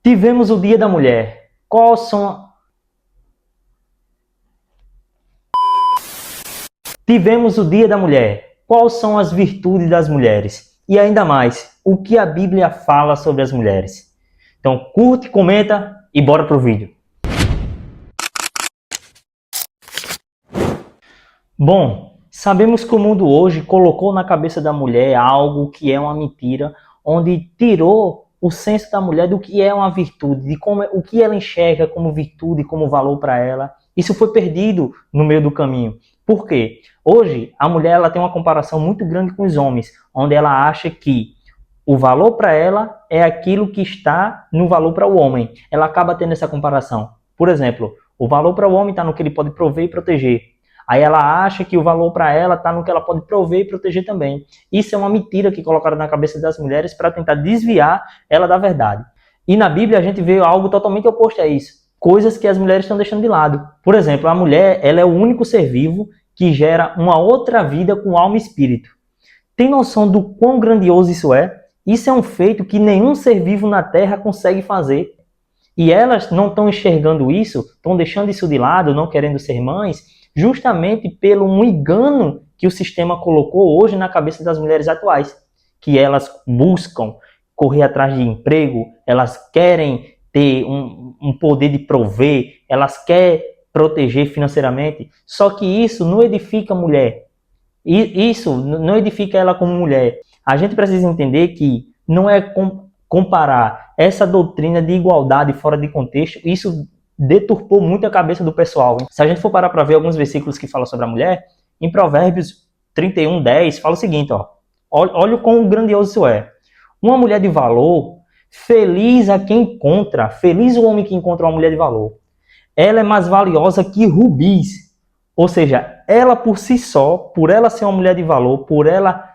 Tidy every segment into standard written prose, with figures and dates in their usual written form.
Tivemos o Dia da Mulher. Quais são... Tivemos o Dia da Mulher. Quais são as virtudes das mulheres? E ainda mais, o que a Bíblia fala sobre as mulheres? Então, curte, comenta e bora pro vídeo. Bom, sabemos que o mundo hoje colocou na cabeça da mulher algo que é uma mentira, onde tirou o senso da mulher do que é uma virtude, de como o que ela enxerga como virtude, como valor para ela. Isso foi perdido no meio do caminho. Por quê? Hoje, a mulher ela tem uma comparação muito grande com os homens, onde ela acha que o valor para ela é aquilo que está no valor para o homem. Ela acaba tendo essa comparação. Por exemplo, o valor para o homem está no que ele pode prover e proteger. Aí ela acha que o valor para ela está no que ela pode prover e proteger também. Isso é uma mentira que colocaram na cabeça das mulheres para tentar desviar ela da verdade. E na Bíblia a gente vê algo totalmente oposto a isso. Coisas que as mulheres estão deixando de lado. Por exemplo, a mulher ela é o único ser vivo que gera uma outra vida com alma e espírito. Tem noção do quão grandioso isso é? Isso é um feito que nenhum ser vivo na Terra consegue fazer. E elas não estão enxergando isso, estão deixando isso de lado, não querendo ser mães, justamente pelo um engano que o sistema colocou hoje na cabeça das mulheres atuais. Que elas buscam correr atrás de emprego, elas querem ter um poder de prover, elas querem proteger financeiramente. Só que isso não edifica a mulher. Isso não edifica ela como mulher. A gente precisa entender que não é comparar essa doutrina de igualdade fora de contexto. Isso deturpou muito a cabeça do pessoal. Se a gente for parar para ver alguns versículos que falam sobre a mulher, em Provérbios 31:10 fala o seguinte, ó. Olha o quão grandioso isso é. Uma mulher de valor, feliz a quem encontra, feliz o homem que encontra uma mulher de valor. Ela é mais valiosa que rubis. Ou seja, ela por si só, por ela ser uma mulher de valor, por ela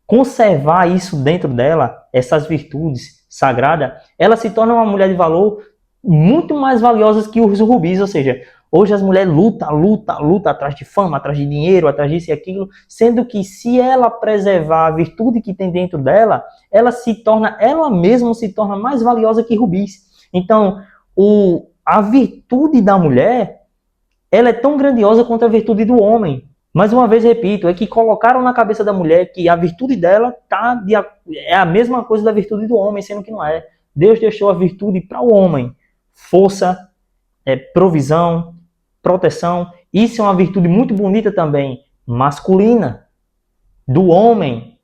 conservar isso dentro dela, essas virtudes sagradas, ela se torna uma mulher de valor muito mais valiosa que os rubis. Ou seja, hoje as mulheres lutam atrás de fama, atrás de dinheiro, atrás disso e aquilo, sendo que se ela preservar a virtude que tem dentro dela, ela mesma se torna mais valiosa que rubis. Então, a virtude da mulher, ela é tão grandiosa quanto a virtude do homem. Mais uma vez, repito, é que colocaram na cabeça da mulher que a virtude dela é a mesma coisa da virtude do homem, sendo que não é. Deus deixou a virtude para o homem. Força, provisão, proteção. Isso é uma virtude muito bonita também, masculina, do homem.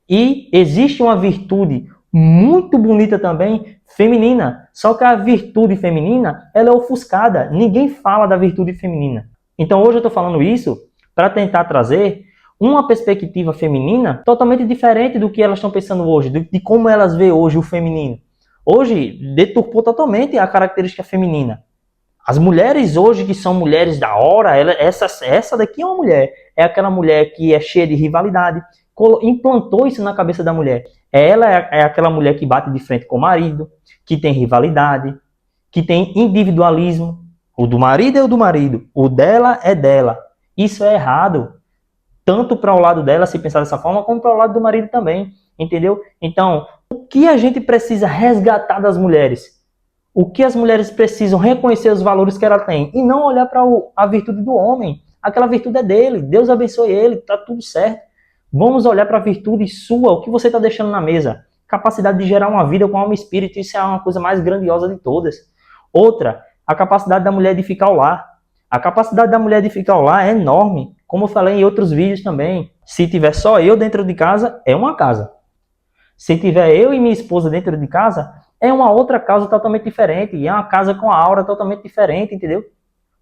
E existe uma virtude muito bonita também, feminina. Só que a virtude feminina, ela é ofuscada. Ninguém fala da virtude feminina. Então hoje eu estou falando isso para tentar trazer uma perspectiva feminina totalmente diferente do que elas estão pensando hoje, de como elas veem hoje o feminino. Hoje deturpou totalmente a característica feminina. As mulheres hoje que são mulheres da hora, essa daqui é uma mulher. É aquela mulher que é cheia de rivalidade. Implantou isso na cabeça da mulher. Ela é aquela mulher que bate de frente com o marido, que tem rivalidade, que tem individualismo. O do marido é o do marido, o dela é dela. Isso é errado. Tanto para o lado dela se pensar dessa forma, como para o lado do marido também. Entendeu? Então, o que a gente precisa resgatar das mulheres? O que as mulheres precisam reconhecer os valores que ela tem e não olhar para a virtude do homem. Aquela virtude é dele, Deus abençoe ele, tá tudo certo. Vamos olhar para a virtude sua, o que você está deixando na mesa. Capacidade de gerar uma vida com alma e espírito, isso é uma coisa mais grandiosa de todas. Outra, a capacidade da mulher de ficar lá. A capacidade da mulher de ficar lá é enorme, como eu falei em outros vídeos também. Se tiver só eu dentro de casa, é uma casa. Se tiver eu e minha esposa dentro de casa, é uma outra casa totalmente diferente. É uma casa com a aura totalmente diferente, entendeu?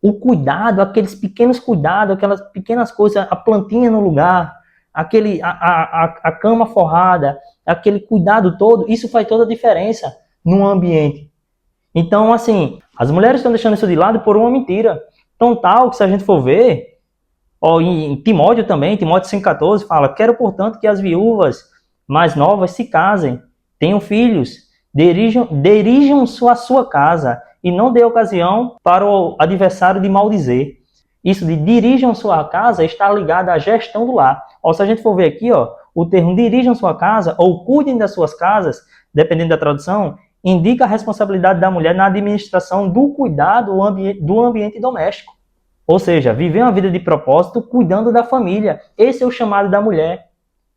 O cuidado, aqueles pequenos cuidados, aquelas pequenas coisas, a plantinha no lugar, a cama forrada, aquele cuidado todo, isso faz toda a diferença no ambiente. Então, assim, as mulheres estão deixando isso de lado por uma mentira. Tão tal que se a gente for ver, em Timóteo também, Timóteo 5,14 fala: quero, portanto, que as viúvas mais novas se casem, tenham filhos, dirijam a sua casa e não dê ocasião para o adversário de maldizer. Isso de dirijam sua casa está ligado à gestão do lar. Se a gente for ver aqui, o termo dirijam sua casa ou cuidem das suas casas, dependendo da tradução, indica a responsabilidade da mulher na administração do cuidado do ambiente doméstico. Ou seja, viver uma vida de propósito cuidando da família. Esse é o chamado da mulher.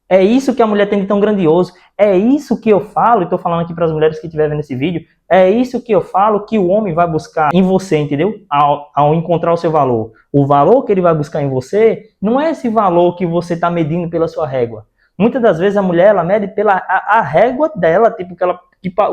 É isso que a mulher tem de tão grandioso. É isso que eu falo, e estou falando aqui para as mulheres que estiverem vendo esse vídeo, é isso que eu falo que o homem vai buscar em você, entendeu? Ao encontrar o seu valor. O valor que ele vai buscar em você não é esse valor que você está medindo pela sua régua. Muitas das vezes a mulher, ela mede pela a régua dela, tipo, que ela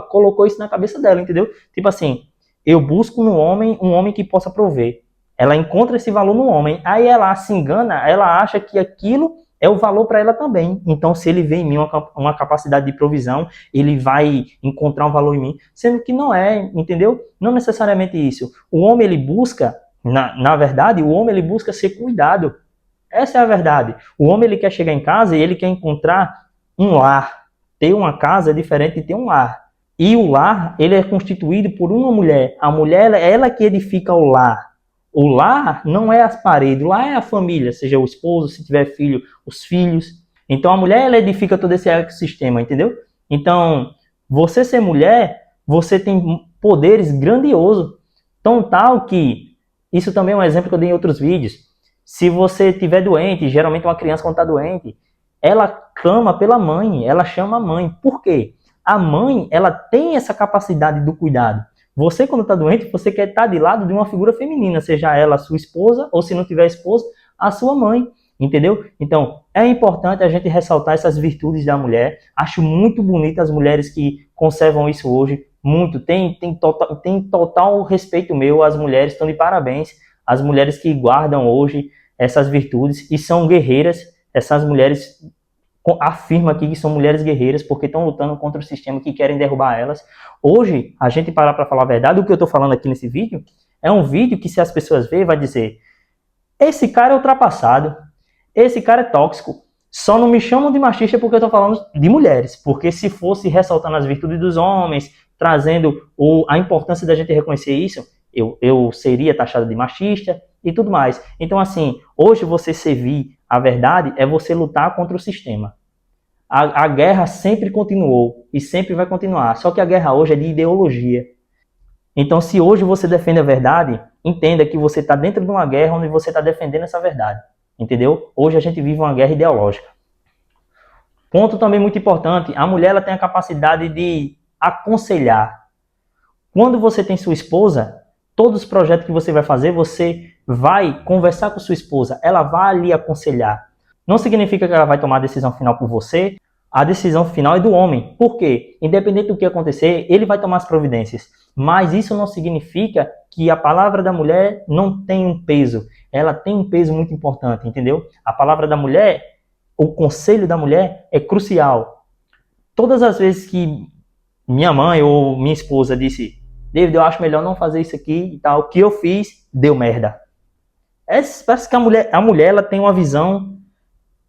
colocou isso na cabeça dela, entendeu? Tipo assim, eu busco no homem um homem que possa prover. Ela encontra esse valor no homem, aí ela se engana, ela acha que aquilo é o valor para ela também. Então, se ele vê em mim uma capacidade de provisão, ele vai encontrar um valor em mim, sendo que não é, entendeu? Não necessariamente isso. O homem, ele busca, na verdade, o homem, ele busca ser cuidado. Essa é a verdade. O homem, ele quer chegar em casa e ele quer encontrar um lar. Ter uma casa é diferente de ter um lar. E o lar, ele é constituído por uma mulher. A mulher, ela que edifica o lar. O lar não é as paredes, o lar é a família, seja o esposo, se tiver filho, os filhos. Então a mulher, ela edifica todo esse ecossistema, entendeu? Então, você ser mulher, você tem poderes grandiosos. Tão tal que, isso também é um exemplo que eu dei em outros vídeos. Se você estiver doente, geralmente uma criança quando está doente, ela clama pela mãe, ela chama a mãe. Por quê? A mãe, ela tem essa capacidade do cuidado. Você, quando está doente, você quer estar de lado de uma figura feminina, seja ela a sua esposa, ou se não tiver esposa, a sua mãe, entendeu? Então, é importante a gente ressaltar essas virtudes da mulher. Acho muito bonito as mulheres que conservam isso hoje, muito. Tem total respeito meu, as mulheres estão de parabéns, as mulheres que guardam hoje essas virtudes e são guerreiras. Essas mulheres afirma aqui que são mulheres guerreiras porque estão lutando contra o sistema que querem derrubar elas. Hoje, a gente parar para falar a verdade, o que eu estou falando aqui nesse vídeo é um vídeo que, se as pessoas verem, vai dizer: esse cara é ultrapassado, esse cara é tóxico, só não me chamam de machista porque eu estou falando de mulheres, porque se fosse ressaltando as virtudes dos homens, trazendo a importância da gente reconhecer isso, eu seria taxado de machista e tudo mais. Então, assim, hoje você servir a verdade é você lutar contra o sistema. A guerra sempre continuou e sempre vai continuar. Só que a guerra hoje é de ideologia. Então, se hoje você defende a verdade, entenda que você está dentro de uma guerra onde você está defendendo essa verdade. Entendeu? Hoje a gente vive uma guerra ideológica. Ponto também muito importante, a mulher, ela tem a capacidade de aconselhar. Quando você tem sua esposa, todos os projetos que você vai fazer, você vai conversar com sua esposa, ela vai lhe aconselhar. Não significa que ela vai tomar a decisão final por você, a decisão final é do homem. Por quê? Independente do que acontecer, ele vai tomar as providências. Mas isso não significa que a palavra da mulher não tem um peso. Ela tem um peso muito importante, entendeu? A palavra da mulher, o conselho da mulher é crucial. Todas as vezes que minha mãe ou minha esposa disse: David, eu acho melhor não fazer isso aqui e tal, o que eu fiz deu merda. Parece que a mulher ela tem uma visão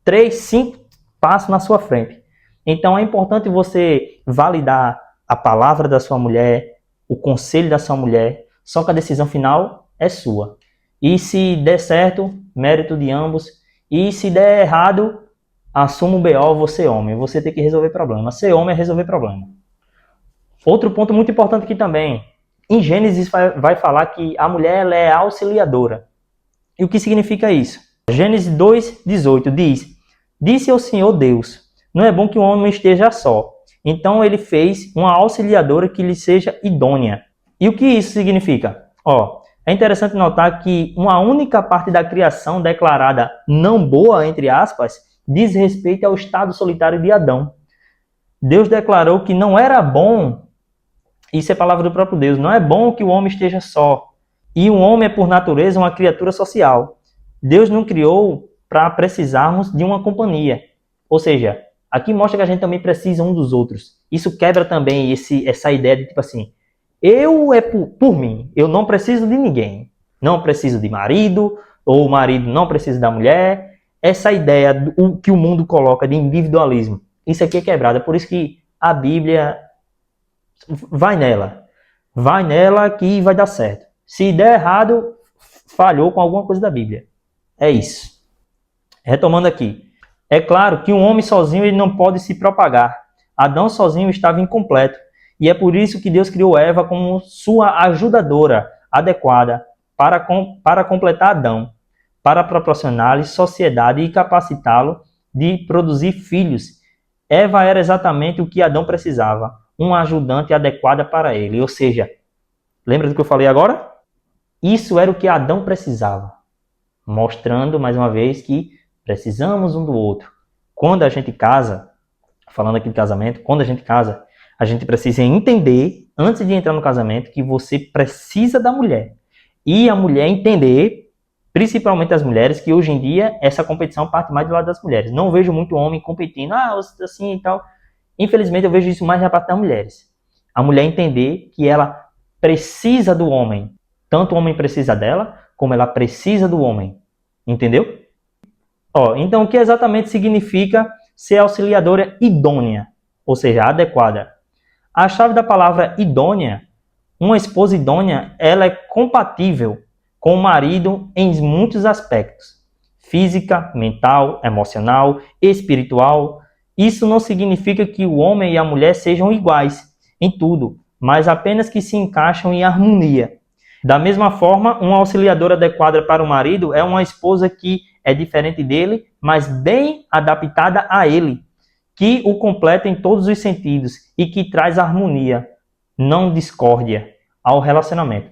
3, 5 passos na sua frente. Então é importante você validar a palavra da sua mulher, o conselho da sua mulher, só que a decisão final é sua. E se der certo, mérito de ambos. E se der errado, assuma o BO, você é homem. Você tem que resolver problema. Ser homem é resolver problema. Outro ponto muito importante aqui também. Em Gênesis vai falar que a mulher ela é auxiliadora. E o que significa isso? Gênesis 2:18 diz: Disse ao Senhor Deus, não é bom que o homem esteja só. Então ele fez uma auxiliadora que lhe seja idônea. E o que isso significa? É interessante notar que uma única parte da criação declarada não boa, entre aspas, diz respeito ao estado solitário de Adão. Deus declarou que não era bom, isso é palavra do próprio Deus, não é bom que o homem esteja só. E o homem é, por natureza, uma criatura social. Deus não criou para precisarmos de uma companhia. Ou seja, aqui mostra que a gente também precisa um dos outros. Isso quebra também essa ideia de tipo assim, eu é por mim, eu não preciso de ninguém. Não preciso de marido, ou o marido não precisa da mulher. Essa ideia que o mundo coloca de individualismo, isso aqui é quebrada. Por isso que a Bíblia vai nela que vai dar certo. Se der errado, falhou com alguma coisa da Bíblia. É isso. Retomando aqui. É claro que um homem sozinho ele não pode se propagar. Adão sozinho estava incompleto. E é por isso que Deus criou Eva como sua ajudadora adequada para completar Adão, para proporcionar-lhe sociedade e capacitá-lo de produzir filhos. Eva era exatamente o que Adão precisava, uma ajudante adequada para ele. Ou seja, lembra do que eu falei agora? Isso era o que Adão precisava, mostrando mais uma vez que precisamos um do outro. Quando a gente casa, falando aqui de casamento, quando a gente casa, a gente precisa entender, antes de entrar no casamento, que você precisa da mulher. E a mulher entender, principalmente as mulheres, que hoje em dia essa competição parte mais do lado das mulheres. Não vejo muito homem competindo, assim e tal. Infelizmente eu vejo isso mais na parte das mulheres. A mulher entender que ela precisa do homem. Tanto o homem precisa dela, como ela precisa do homem. Entendeu? Então, o que exatamente significa ser auxiliadora idônea, ou seja, adequada? A chave da palavra idônea, uma esposa idônea, ela é compatível com o marido em muitos aspectos. Física, mental, emocional, espiritual. Isso não significa que o homem e a mulher sejam iguais em tudo, mas apenas que se encaixam em harmonia. Da mesma forma, uma auxiliadora adequada para o marido é uma esposa que é diferente dele, mas bem adaptada a ele, que o completa em todos os sentidos e que traz harmonia, não discórdia, ao relacionamento.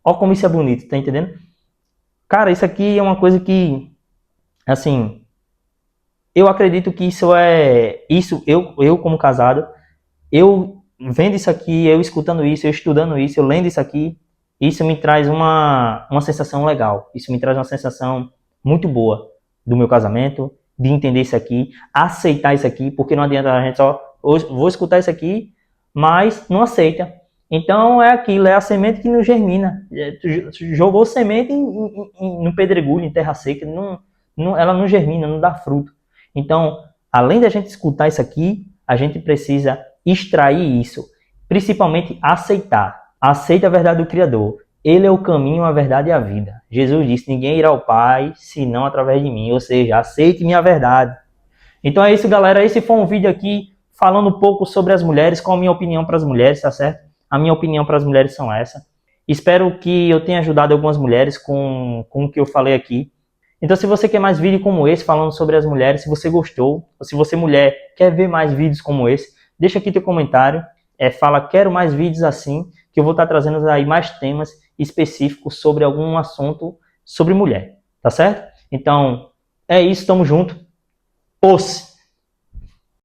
Olha como isso é bonito, tá entendendo? Cara, isso aqui é uma coisa que, assim, eu acredito que eu como casado, eu vendo isso aqui, eu escutando isso, eu estudando isso, eu lendo isso aqui, isso me traz uma sensação legal. Isso me traz uma sensação muito boa do meu casamento, de entender isso aqui, aceitar isso aqui, porque não adianta a gente só, vou escutar isso aqui, mas não aceita. Então é aquilo, é a semente que não germina. Tu jogou semente no pedregulho, em terra seca, ela não germina, não dá fruto. Então, além da gente escutar isso aqui, a gente precisa extrair isso, principalmente aceitar. Aceita a verdade do Criador. Ele é o caminho, a verdade e a vida. Jesus disse, ninguém irá ao Pai, senão através de mim. Ou seja, aceite minha verdade. Então é isso, galera. Esse foi um vídeo aqui falando um pouco sobre as mulheres, com a minha opinião para as mulheres, tá certo? A minha opinião para as mulheres são essa. Espero que eu tenha ajudado algumas mulheres com o que eu falei aqui. Então, se você quer mais vídeo como esse, falando sobre as mulheres, se você gostou, ou se você, mulher, quer ver mais vídeos como esse, deixa aqui teu comentário. Fala, quero mais vídeos assim, que eu vou estar trazendo aí mais temas específicos sobre algum assunto sobre mulher, tá certo? Então, é isso, tamo junto. Os